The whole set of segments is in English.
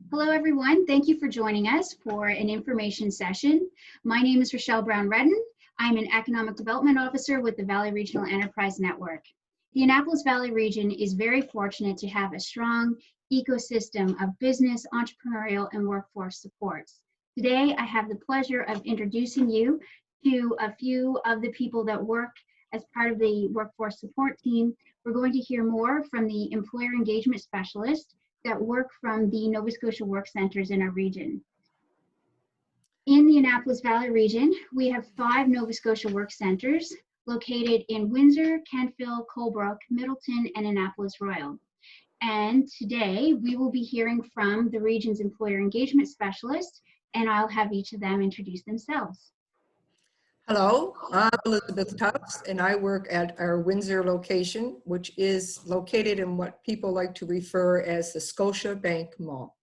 Hello, everyone. Thank you for joining us for an information session. My name is Rochelle Brown-Redden. I'm an Economic Development Officer with the Valley Regional Enterprise Network. The Annapolis Valley region is very fortunate to have a strong ecosystem of business, entrepreneurial, and workforce supports. Today, I have the pleasure of introducing you to a few of the people that work as part of the workforce support team. We're going to hear more from the employer engagement specialist that work from the Nova Scotia work centers in our region. In the Annapolis Valley region, we have 5 Nova Scotia work centers located in Windsor, Kentville, Colebrook, Middleton, and Annapolis Royal. And today we will be hearing from the region's employer engagement specialist, and I'll have each of them introduce themselves. Hello, I'm Elizabeth Tufts, and I work at our Windsor location, which is located in what people like to refer as the Scotia Bank Mall.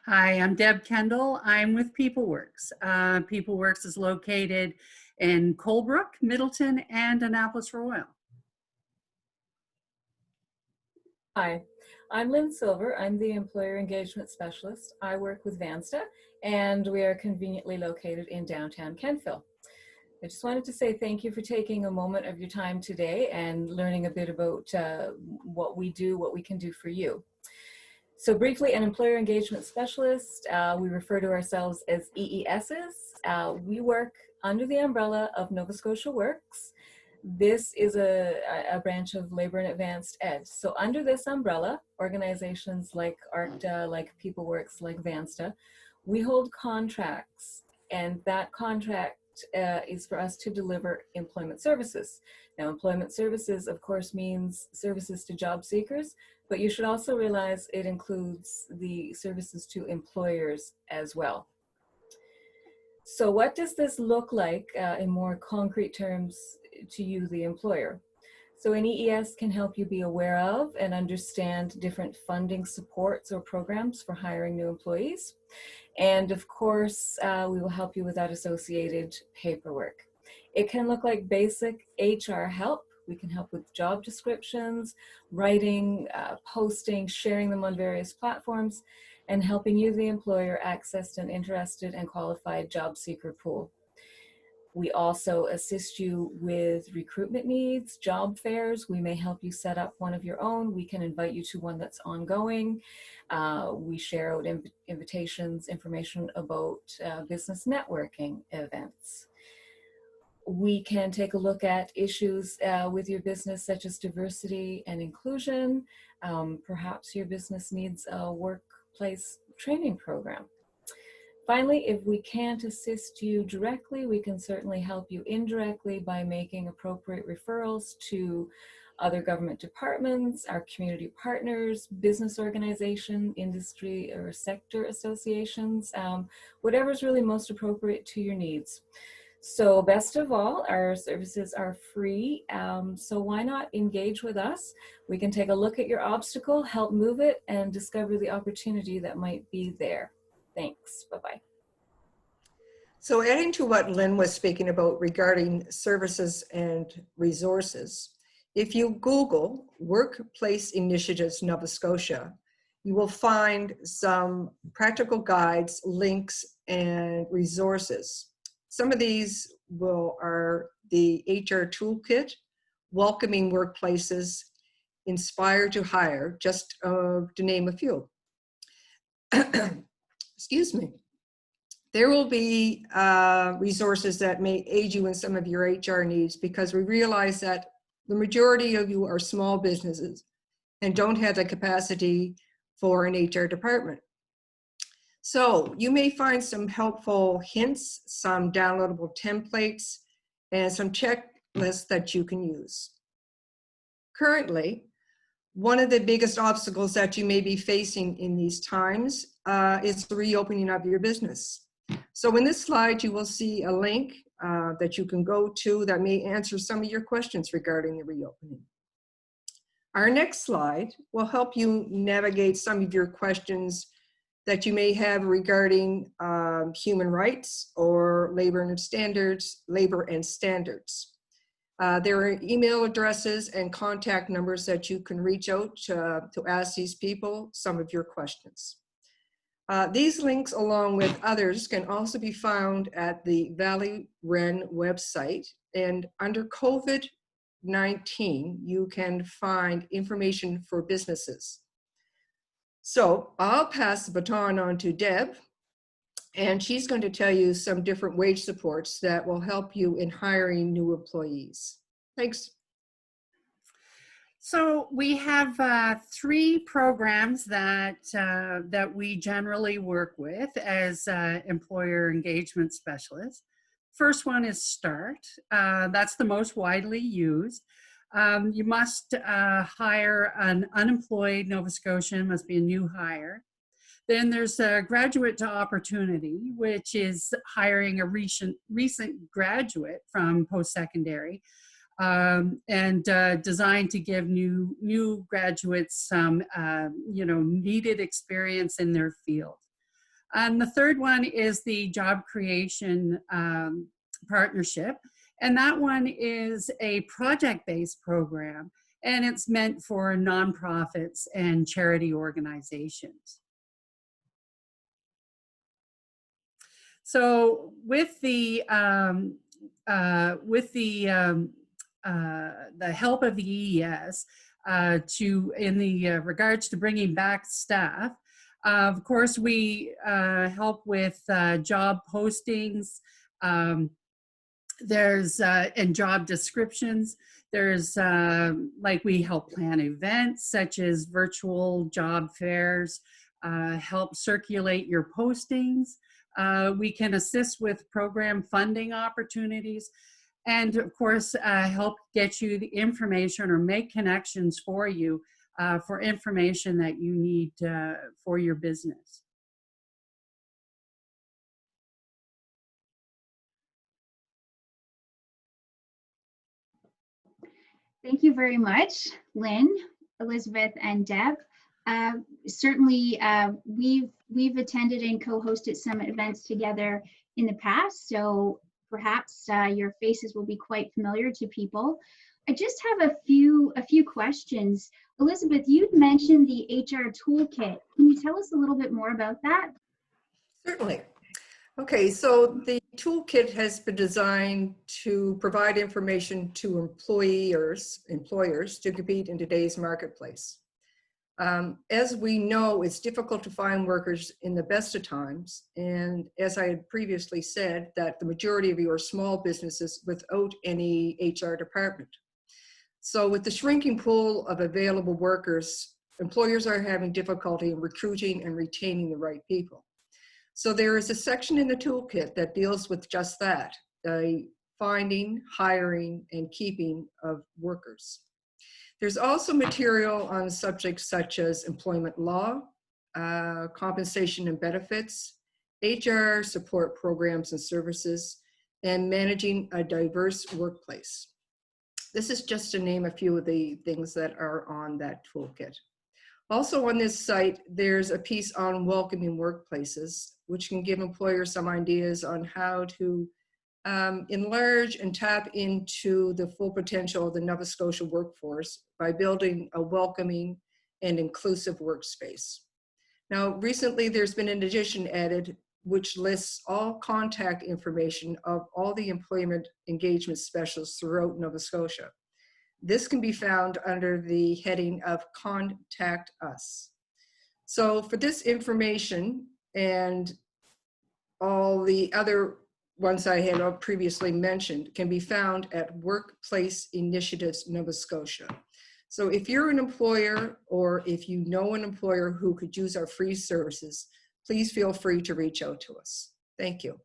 Hi, I'm Deb Kendall. I'm with PeopleWorks. PeopleWorks is located in Colebrook, Middleton, and Annapolis Royal. Hi, I'm Lynn Silver. I'm the Employer Engagement Specialist. I work with Vansta, and we are conveniently located in downtown Kentville. I just wanted to say thank you for taking a moment of your time today and learning a bit about what we do, what we can do for you. So briefly, an Employer Engagement Specialist, we refer to ourselves as EESs. We work under the umbrella of Nova Scotia Works. This is a branch of Labor and Advanced Ed. So under this umbrella, organizations like ARCTA, like PeopleWorks, like Vansta, we hold contracts, and that contract is for us to deliver employment services. Now, employment services, of course, means services to job seekers, but you should also realize it includes the services to employers as well. So what does this look like in more concrete terms to you, the employer? So an EES can help you be aware of and understand different funding supports or programs for hiring new employees. And of course, we will help you with that associated paperwork. It can look like basic HR help. We can help with job descriptions, writing, posting, sharing them on various platforms, and helping you, the employer, access an interested and qualified job seeker pool. We also assist you with recruitment needs, job fairs. We may help you set up one of your own. We can invite you to one that's ongoing. We share out invitations, information about business networking events. We can take a look at issues with your business such as diversity and inclusion. Perhaps your business needs a workplace training program. Finally, if we can't assist you directly, we can certainly help you indirectly by making appropriate referrals to other government departments, our community partners, business organization, industry or sector associations, whatever is really most appropriate to your needs. So best of all, our services are free, so why not engage with us? We can take a look at your obstacle, help move it, and discover the opportunity that might be there. Thanks. Bye-bye. So adding to what Lynn was speaking about regarding services and resources, if you Google Workplace Initiatives Nova Scotia, you will find some practical guides, links, and resources. Some of these are the HR Toolkit, Welcoming Workplaces, Inspire to Hire, just to name a few. Excuse me. There will be resources that may aid you in some of your HR needs, because we realize that the majority of you are small businesses and don't have the capacity for an HR department. So you may find some helpful hints, some downloadable templates, and some checklists that you can use. Currently, one of the biggest obstacles that you may be facing in these times is the reopening of your business. So in this slide, you will see a link that you can go to that may answer some of your questions regarding the reopening. Our next slide will help you navigate some of your questions that you may have regarding human rights or labor and standards. There are email addresses and contact numbers that you can reach out to ask these people some of your questions. These links, along with others, can also be found at the Valley Wren website. And under COVID-19, you can find information for businesses. So I'll pass the baton on to Deb, and she's going to tell you some different wage supports that will help you in hiring new employees. Thanks. So we have 3 programs that we generally work with as employer engagement specialists. First one is START. That's the most widely used. You must hire an unemployed Nova Scotian, must be a new hire. Then there's a Graduate to Opportunity, which is hiring a recent graduate from post-secondary, and designed to give new graduates some needed experience in their field. And the third one is the Job Creation Partnership, and that one is a project-based program, and it's meant for nonprofits and charity organizations. So with the help of the EES in regards to bringing back staff, of course we help with job postings. There's and job descriptions. There's we help plan events such as virtual job fairs, help circulate your postings. We can assist with program funding opportunities, and of course help get you the information or make connections for you for information that you need for your business. Thank you very much, Lynn, Elizabeth, and Deb. Certainly, we've attended and co-hosted some events together in the past, so perhaps your faces will be quite familiar to people. I just have a few questions. Elizabeth, you'd mentioned the HR toolkit. Can you tell us a little bit more about that? Certainly. Okay, so the toolkit has been designed to provide information to employers to compete in today's marketplace. As we know, it's difficult to find workers in the best of times. And as I had previously said, that the majority of you are small businesses without any HR department. So with the shrinking pool of available workers, employers are having difficulty in recruiting and retaining the right people. So there is a section in the toolkit that deals with just that, the finding, hiring, and keeping of workers. There's also material on subjects such as employment law, compensation and benefits, HR support programs and services, and managing a diverse workplace. This is just to name a few of the things that are on that toolkit. Also on this site, there's a piece on welcoming workplaces, which can give employers some ideas on how to enlarge and tap into the full potential of the Nova Scotia workforce by building a welcoming and inclusive workspace. Now, recently there's been an addition added which lists all contact information of all the employment engagement specialists throughout Nova Scotia. This can be found under the heading of Contact Us. So for this information and all the other ones I had previously mentioned can be found at Workplace Initiatives Nova Scotia. So if you're an employer or if you know an employer who could use our free services, please feel free to reach out to us. Thank you.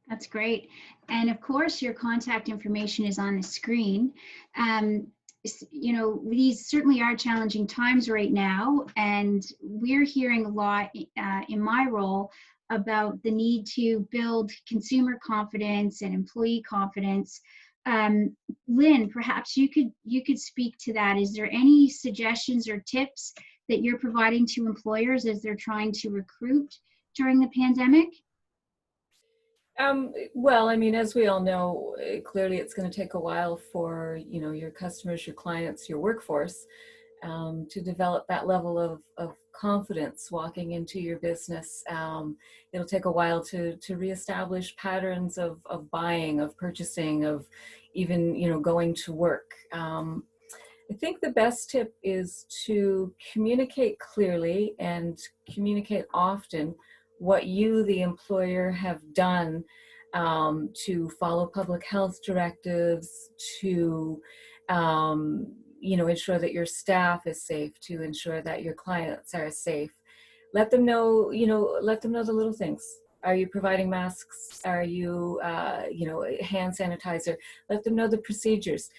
That's great. And of course, your contact information is on the screen. You know, these certainly are challenging times right now, and we're hearing a lot in my role about the need to build consumer confidence and employee confidence. Lynn, perhaps you could speak to that. Is there any suggestions or tips that you're providing to employers as they're trying to recruit during the pandemic? Well, I mean, as we all know, clearly it's going to take a while for, your customers, your clients, your workforce to develop that level of confidence walking into your business. It'll take a while to reestablish patterns of buying, of purchasing, of even, going to work. I think the best tip is to communicate clearly and communicate often what you, the employer, have done to follow public health directives, to ensure that your staff is safe, to ensure that your clients are safe. Let them know, let them know the little things. Are you providing masks? Are you, hand sanitizer? Let them know the procedures.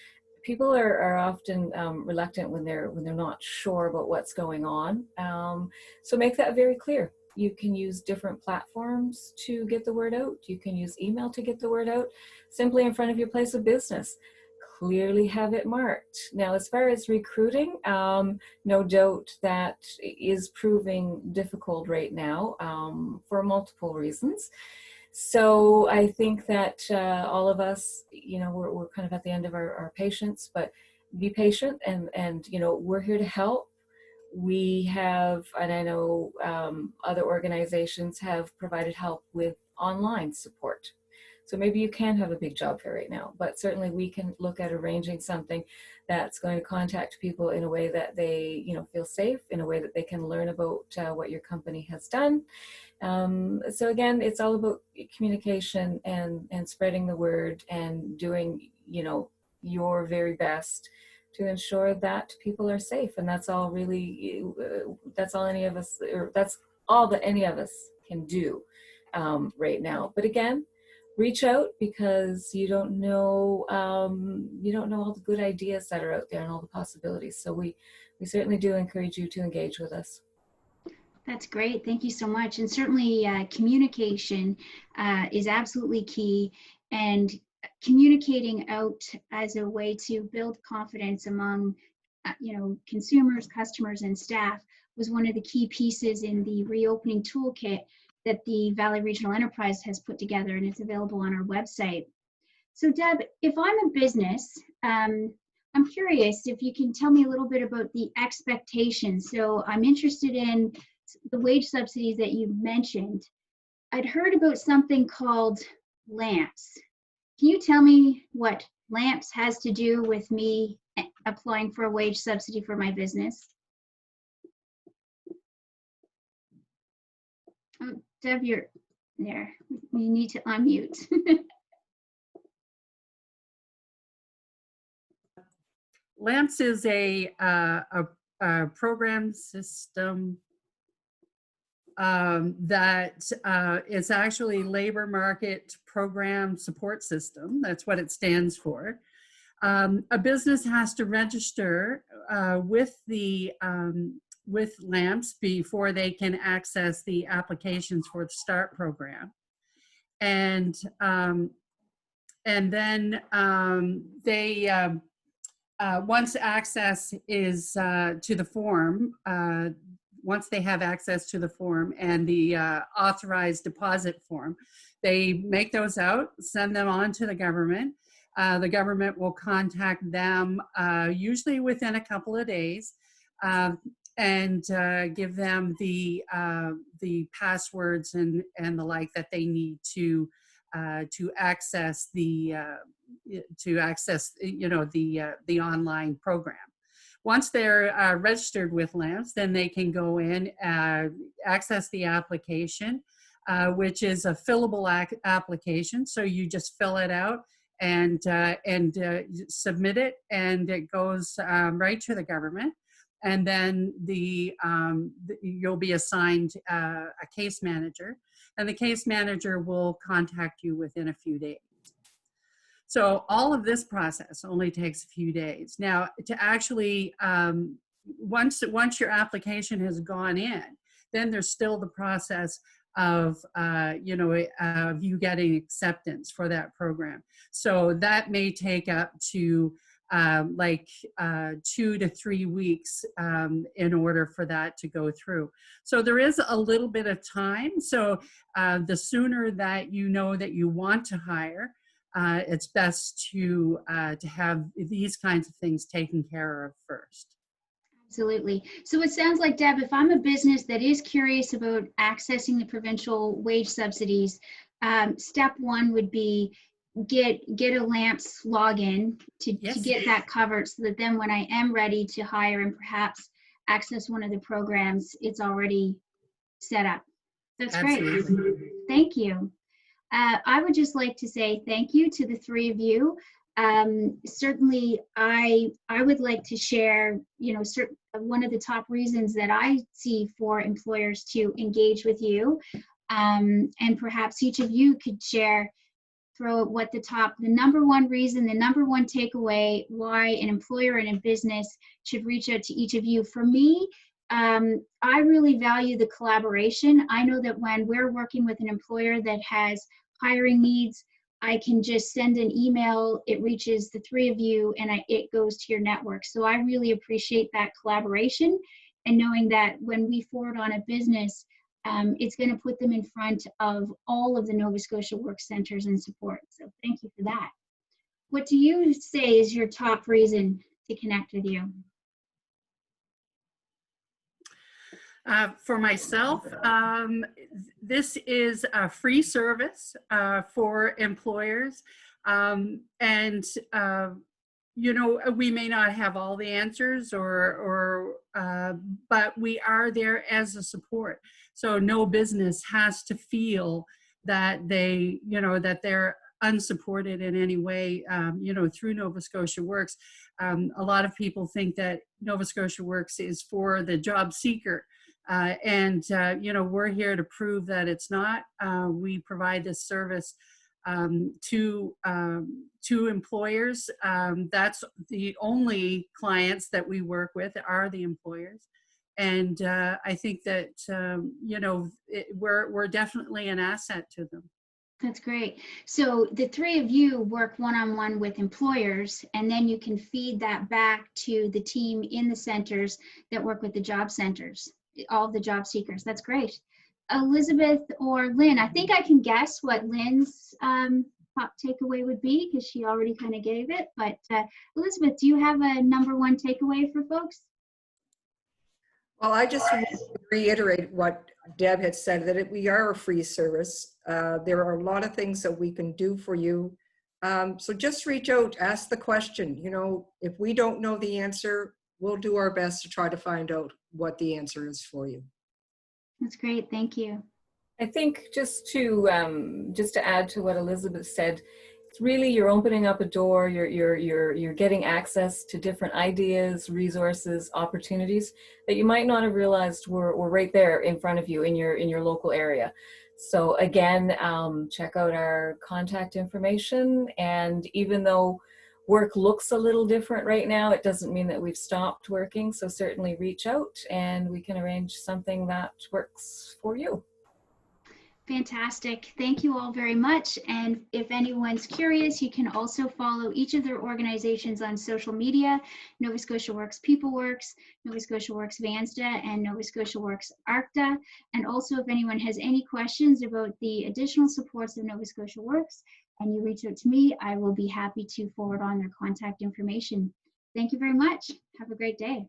People are often reluctant when they're not sure about what's going on. So make that very clear. You can use different platforms to get the word out. You can use email to get the word out, simply in front of your place of business. Clearly have it marked. Now, as far as recruiting, no doubt that is proving difficult right now for multiple reasons. So I think that all of us, we're kind of at the end of our patience, but be patient and we're here to help. We have, and I know other organizations have provided help with online support. So maybe you can have a big job fair right now, but certainly we can look at arranging something that's going to contact people in a way that they, feel safe, in a way that they can learn about what your company has done. So again, it's all about communication and spreading the word and doing, your very best to ensure that people are safe. And that's all really, that's all any of us, or that's all that any of us can do right now. But again, reach out, because you don't know all the good ideas that are out there and all the possibilities. So we certainly do encourage you to engage with us. That's great. Thank you so much. And certainly communication is absolutely key, and communicating out as a way to build confidence among consumers, customers, and staff was one of the key pieces in the reopening toolkit that the Valley Regional Enterprise has put together, and it's available on our website. So Deb, if I'm a business, I'm curious if you can tell me a little bit about the expectations. So I'm interested in the wage subsidies that you mentioned. I'd heard about something called LAMPS. Can you tell me what LAMPS has to do with me applying for a wage subsidy for my business? Oh, Deb, you're there. You need to unmute. LAMPS is a program system that is actually labor market program support system. That's what it stands for. A business has to register with LAMPS before they can access the applications for the START program, and then they once access is to the form. Once they have access to the form and the authorized deposit form, they make those out, send them on to the government. The government will contact them usually within a couple of days and give them the passwords and the like that they need to access the the online program. Once they're registered with LAMPS, then they can go in, access the application, which is a fillable application. So you just fill it out and submit it, and it goes right to the government. And then you'll be assigned a case manager, and the case manager will contact you within a few days. So all of this process only takes a few days. Now, to actually, once your application has gone in, then there's still the process of you getting acceptance for that program. So that may take up to like 2 to 3 weeks in order for that to go through. So there is a little bit of time. So the sooner that you know that you want to hire, it's best to have these kinds of things taken care of first. Absolutely. So it sounds like, Deb, if I'm a business that is curious about accessing the provincial wage subsidies, step one would be get a LAMPS login to Yes. get that covered, so that then when I am ready to hire and perhaps access one of the programs, it's already set up. That's Absolutely. great. Thank you. I would just like to say thank you to the three of you. Certainly, I would like to share, one of the top reasons that I see for employers to engage with you, and perhaps each of you could share, throw out what the number one reason, the number one takeaway why an employer and a business should reach out to each of you. For me, I really value the collaboration. I know that when we're working with an employer that has hiring needs, I can just send an email, it reaches the three of you, and it goes to your network. So I really appreciate that collaboration, and knowing that when we forward on a business, it's going to put them in front of all of the Nova Scotia work centers and support. So thank you for that. What do you say is your top reason to connect with you? For myself, this is a free service for employers. And, we may not have all the answers but we are there as a support. So no business has to feel that that they're unsupported in any way, through Nova Scotia Works. A lot of people think that Nova Scotia Works is for the job seeker. We're here to prove that it's not. We provide this service to employers. That's the only clients that we work with are the employers. And I think that, we're definitely an asset to them. That's great. So the three of you work one-on-one with employers, and then you can feed that back to the team in the centers that work with the job centers, all of the job seekers. That's great. Elizabeth or Lynn, I think I can guess what Lynn's top takeaway would be, because she already kind of gave it. But Elizabeth, do you have a number one takeaway for folks? Well, I just want to reiterate what Deb had said, that we are a free service. There are a lot of things that we can do for you. So just reach out, ask the question. If we don't know the answer, we'll do our best to try to find out what the answer is for you. That's great. Thank you. I think just to add to what Elizabeth said, it's really, you're opening up a door. You're getting access to different ideas, resources, opportunities that you might not have realized were right there in front of you in your local area. So again, check out our contact information. And even though work looks a little different right now, it doesn't mean that we've stopped working. So certainly reach out and we can arrange something that works for you. Fantastic. Thank you all very much. And if anyone's curious, you can also follow each of their organizations on social media: Nova Scotia Works PeopleWorks, Nova Scotia Works Vansta, and Nova Scotia Works ARCTA. And also, if anyone has any questions about the additional supports of Nova Scotia Works and you reach out to me, I will be happy to forward on their contact information. Thank you very much. Have a great day.